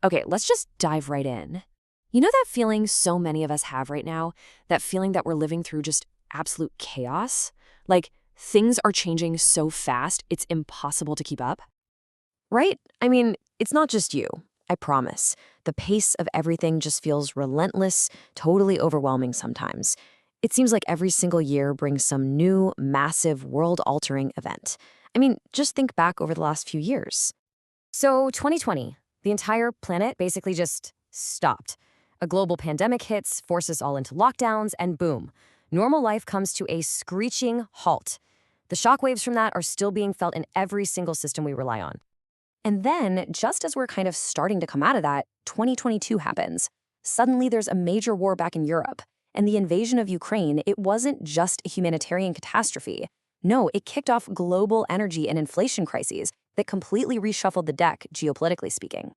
Okay, let's just dive right in. You know that feeling so many of us have right now? That feeling that we're living through just absolute chaos? Like, things are changing so fast, it's impossible to keep up? Right? I mean, it's not just you. I promise. The pace of everything just feels relentless, totally overwhelming sometimes. It seems like every single year brings some new, massive, world altering event. I mean, just think back over the last few years. So, 2020, the entire planet basically just stopped. A global pandemic hits, forces all into lockdowns, and boom, normal life comes to a screeching halt. The shockwaves from that are still being felt in every single system we rely on. And then, just as we're kind of starting to come out of that, 2022 happens. Suddenly, there's a major war back in Europe. And the invasion of Ukraine, it wasn't just a humanitarian catastrophe. No, it kicked off global energy and inflation crises that completely reshuffled the deck, geopolitically speaking.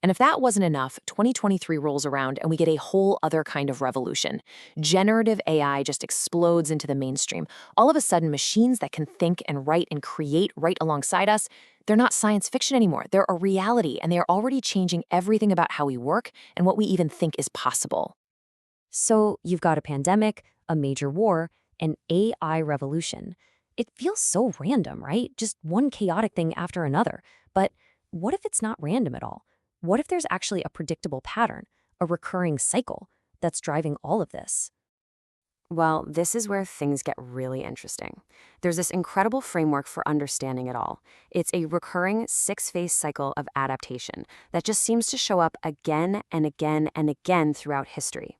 And if that wasn't enough, 2023 rolls around and we get a whole other kind of revolution. Generative AI just explodes into the mainstream. All of a sudden, machines that can think and write and create right alongside us, they're not science fiction anymore. They're a reality, and they are already changing everything about how we work and what we even think is possible. So, you've got a pandemic, a major war, an AI revolution. It feels so random, right? Just one chaotic thing after another. But what if it's not random at all? What if there's actually a predictable pattern, a recurring cycle that's driving all of this? Well, this is where things get really interesting. There's this incredible framework for understanding it all. It's a recurring six-phase cycle of adaptation that just seems to show up again and again and again throughout history.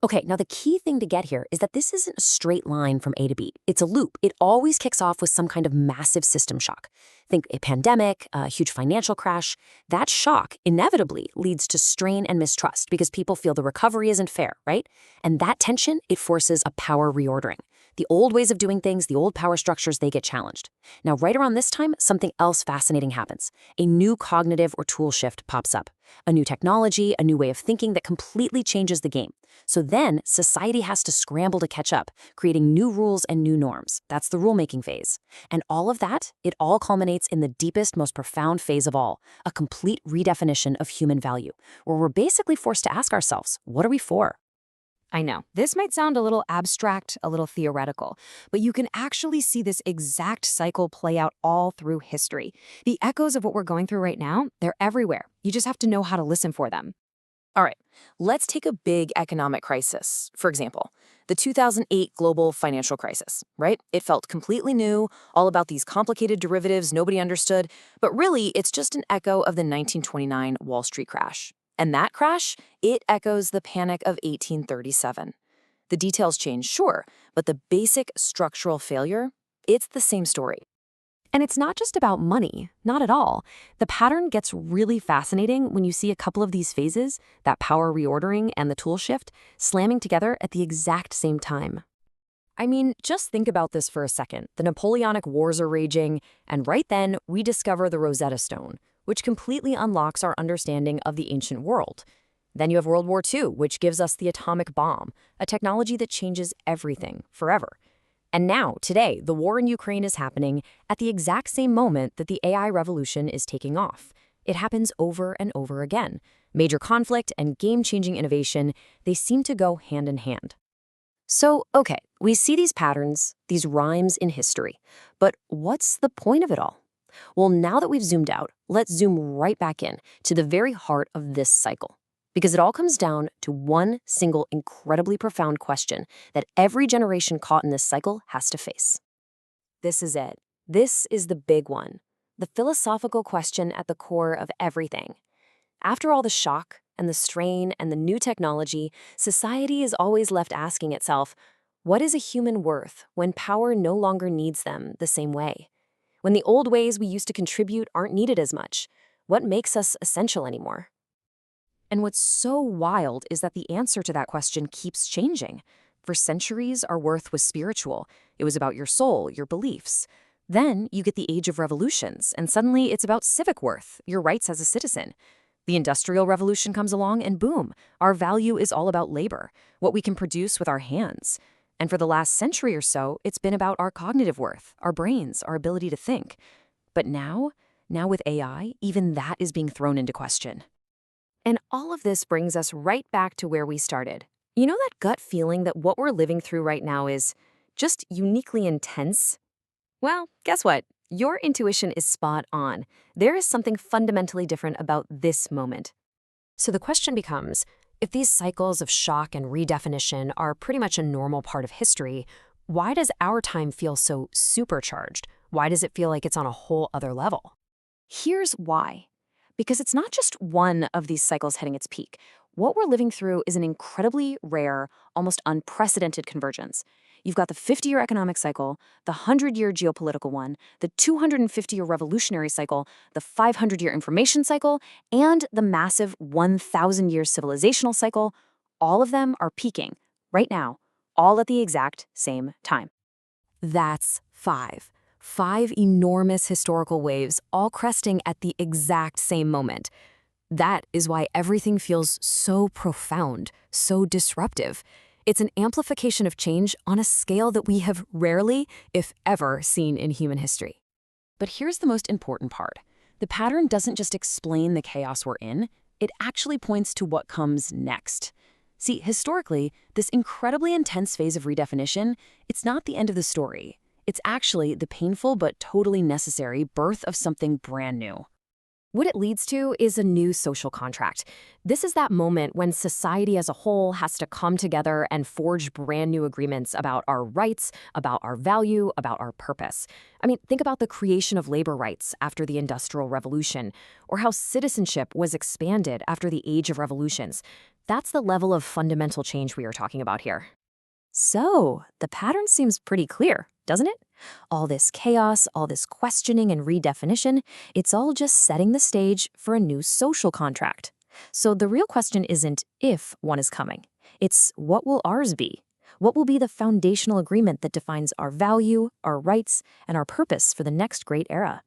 Okay, now the key thing to get here is that this isn't a straight line from A to B. It's a loop. It always kicks off with some kind of massive system shock. Think a pandemic, a huge financial crash. That shock inevitably leads to strain and mistrust because people feel the recovery isn't fair, right? And that tension, it forces a power reordering. The old ways of doing things, the old power structures, they get challenged. Now, right around this time, something else fascinating happens. A new cognitive or tool shift pops up. A new technology, a new way of thinking that completely changes the game. So then, society has to scramble to catch up, creating new rules and new norms. That's the rulemaking phase. And all of that, it all culminates in the deepest, most profound phase of all, a complete redefinition of human value, where we're basically forced to ask ourselves, what are we for? I know, this might sound a little abstract, a little theoretical, but you can actually see this exact cycle play out all through history. The echoes of what we're going through right now, they're everywhere. You just have to know how to listen for them. All right, let's take a big economic crisis. For example, the 2008 global financial crisis, right? It felt completely new, all about these complicated derivatives nobody understood, but really it's just an echo of the 1929 Wall Street crash. And that crash, it echoes the panic of 1837. The details change, sure, but the basic structural failure, it's the same story. And it's not just about money, not at all. The pattern gets really fascinating when you see a couple of these phases, that power reordering and the tool shift, slamming together at the exact same time. I mean, just think about this for a second. The Napoleonic Wars are raging, and right then, we discover the Rosetta Stone, which completely unlocks our understanding of the ancient world. Then you have World War II, which gives us the atomic bomb, a technology that changes everything, forever. And now, today, the war in Ukraine is happening at the exact same moment that the AI revolution is taking off. It happens over and over again. Major conflict and game-changing innovation, they seem to go hand in hand. So, okay, we see these patterns, these rhymes in history. But what's the point of it all? Well, now that we've zoomed out, let's zoom right back in to the very heart of this cycle. Because it all comes down to one single incredibly profound question that every generation caught in this cycle has to face. This is it. This is the big one. The philosophical question at the core of everything. After all the shock and the strain and the new technology, society is always left asking itself, what is a human worth when power no longer needs them the same way? When the old ways we used to contribute aren't needed as much, what makes us essential anymore? And what's so wild is that the answer to that question keeps changing. For centuries, our worth was spiritual. It was about your soul, your beliefs. Then you get the age of revolutions, and suddenly it's about civic worth, your rights as a citizen. The Industrial Revolution comes along, and boom, our value is all about labor, what we can produce with our hands. And for the last century or so, it's been about our cognitive worth, our brains, our ability to think. But now with AI, even that is being thrown into question. And all of this brings us right back to where we started. You know that gut feeling that what we're living through right now is just uniquely intense? Well, guess what? Your intuition is spot on. There is something fundamentally different about this moment. So the question becomes, if these cycles of shock and redefinition are pretty much a normal part of history, why does our time feel so supercharged? Why does it feel like it's on a whole other level? Here's why. Because it's not just one of these cycles hitting its peak. What we're living through is an incredibly rare, almost unprecedented convergence. You've got the 50-year economic cycle, the 100-year geopolitical one, the 250-year revolutionary cycle, the 500-year information cycle, and the massive 1,000-year civilizational cycle. All of them are peaking right now, all at the exact same time. That's five. Five enormous historical waves, all cresting at the exact same moment. That is why everything feels so profound, so disruptive. It's an amplification of change on a scale that we have rarely, if ever, seen in human history. But here's the most important part. The pattern doesn't just explain the chaos we're in, it actually points to what comes next. See, historically, this incredibly intense phase of redefinition, it's not the end of the story. It's actually the painful but totally necessary birth of something brand new. What it leads to is a new social contract. This is that moment when society as a whole has to come together and forge brand new agreements about our rights, about our value, about our purpose. I mean, think about the creation of labor rights after the Industrial Revolution, or how citizenship was expanded after the Age of Revolutions. That's the level of fundamental change we are talking about here. So, the pattern seems pretty clear, doesn't it? All this chaos, all this questioning and redefinition, it's all just setting the stage for a new social contract. So the real question isn't if one is coming. It's what will ours be? What will be the foundational agreement that defines our value, our rights, and our purpose for the next great era?